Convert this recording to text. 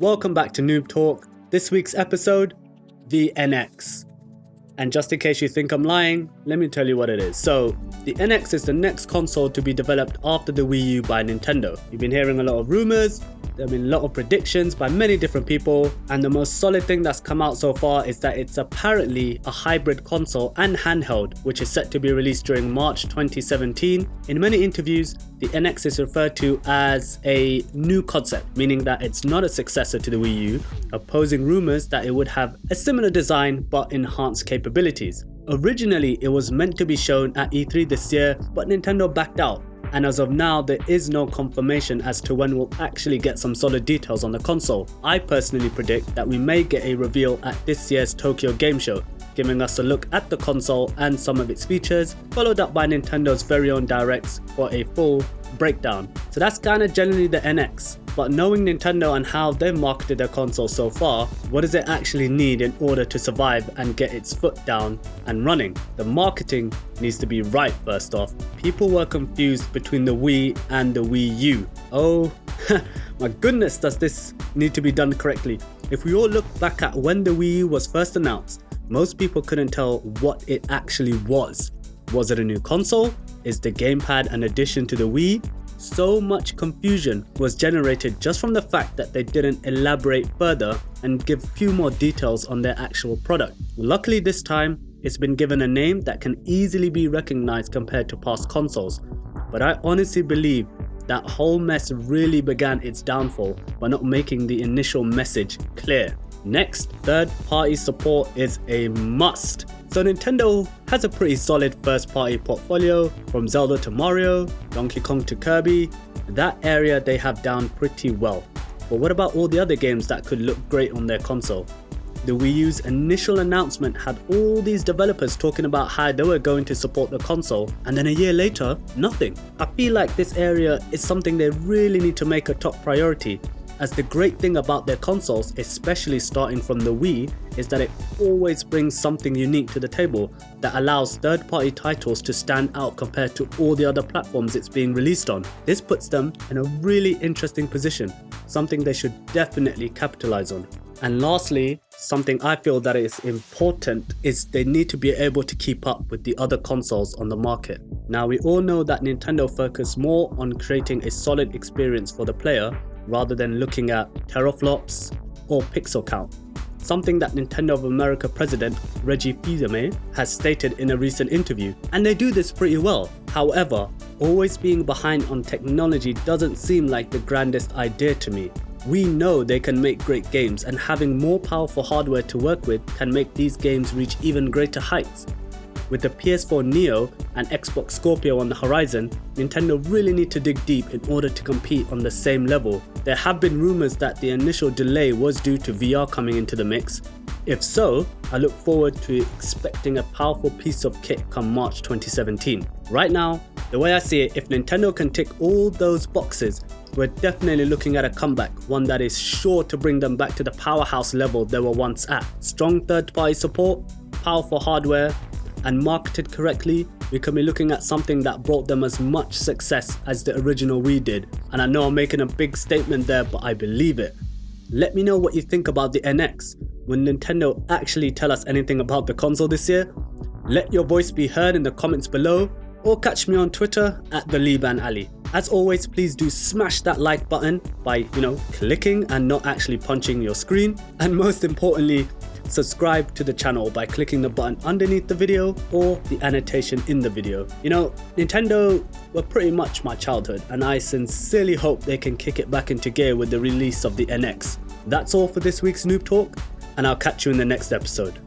welcome back to Noob Talk. This week's episode, the NX. And just in case you think I'm lying, let me tell you what it is. So, the NX is the next console to be developed after the Wii U by Nintendo. You've been hearing a lot of rumors, there have been a lot of predictions by many different people, and the most solid thing that's come out so far is that it's apparently a hybrid console and handheld, which is set to be released during March 2017. In many interviews, the NX is referred to as a new concept, meaning that it's not a successor to the Wii U, opposing rumors that it would have a similar design but enhanced capabilities. Originally, it was meant to be shown at E3 this year, but Nintendo backed out. And as of now, there is no confirmation as to when we'll actually get some solid details on the console. I personally predict that we may get a reveal at this year's Tokyo Game Show, giving us a look at the console and some of its features, followed up by Nintendo's very own directs for a full breakdown. So that's kind of generally the NX. But knowing Nintendo and how they've marketed their console so far, what does it actually need in order to survive and get its foot down and running? The marketing needs to be right first off. People were confused between the Wii and the Wii U. Oh my goodness, does this need to be done correctly? If we all look back at when the Wii U was first announced, most people couldn't tell what it actually was. Was it a new console? Is the gamepad an addition to the Wii? So much confusion was generated just from the fact that they didn't elaborate further and give few more details on their actual product. Luckily this time, it's been given a name that can easily be recognized compared to past consoles. But I honestly believe that whole mess really began its downfall by not making the initial message clear. Next, third-party support is a must. So Nintendo has a pretty solid first-party portfolio, from Zelda to Mario, Donkey Kong to Kirby. That area they have done pretty well. But what about all the other games that could look great on their console? The Wii U's initial announcement had all these developers talking about how they were going to support the console, and then a year later, nothing. I feel like this area is something they really need to make a top priority, as the great thing about their consoles, especially starting from the Wii, is that it always brings something unique to the table that allows third-party titles to stand out compared to all the other platforms it's being released on. This puts them in a really interesting position, something they should definitely capitalize on. And lastly, something I feel that is important is they need to be able to keep up with the other consoles on the market. Now, we all know that Nintendo focus more on creating a solid experience for the player rather than looking at teraflops or pixel count. Something that Nintendo of America president Reggie Fils-Aimé has stated in a recent interview, and they do this pretty well. However, always being behind on technology doesn't seem like the grandest idea to me. We know they can make great games, and having more powerful hardware to work with can make these games reach even greater heights. With the PS4 Neo and Xbox Scorpio on the horizon, Nintendo really need to dig deep in order to compete on the same level. There have been rumors that the initial delay was due to VR coming into the mix. If so, I look forward to expecting a powerful piece of kit come March 2017. Right now, the way I see it, if Nintendo can tick all those boxes, we're definitely looking at a comeback, one that is sure to bring them back to the powerhouse level they were once at. Strong third-party support, powerful hardware, and marketed correctly, we can be looking at something that brought them as much success as the original Wii did. And I know I'm making a big statement there, but I believe it. Let me know what you think about the NX. Will Nintendo actually tell us anything about the console this year? Let your voice be heard in the comments below, or catch me on Twitter at the Liban Ali. As always, please do smash that like button by, clicking and not actually punching your screen. And most importantly, subscribe to the channel by clicking the button underneath the video or the annotation in the video. Nintendo were pretty much my childhood, and I sincerely hope they can kick it back into gear with the release of the NX. That's all for this week's Noob Talk, and I'll catch you in the next episode.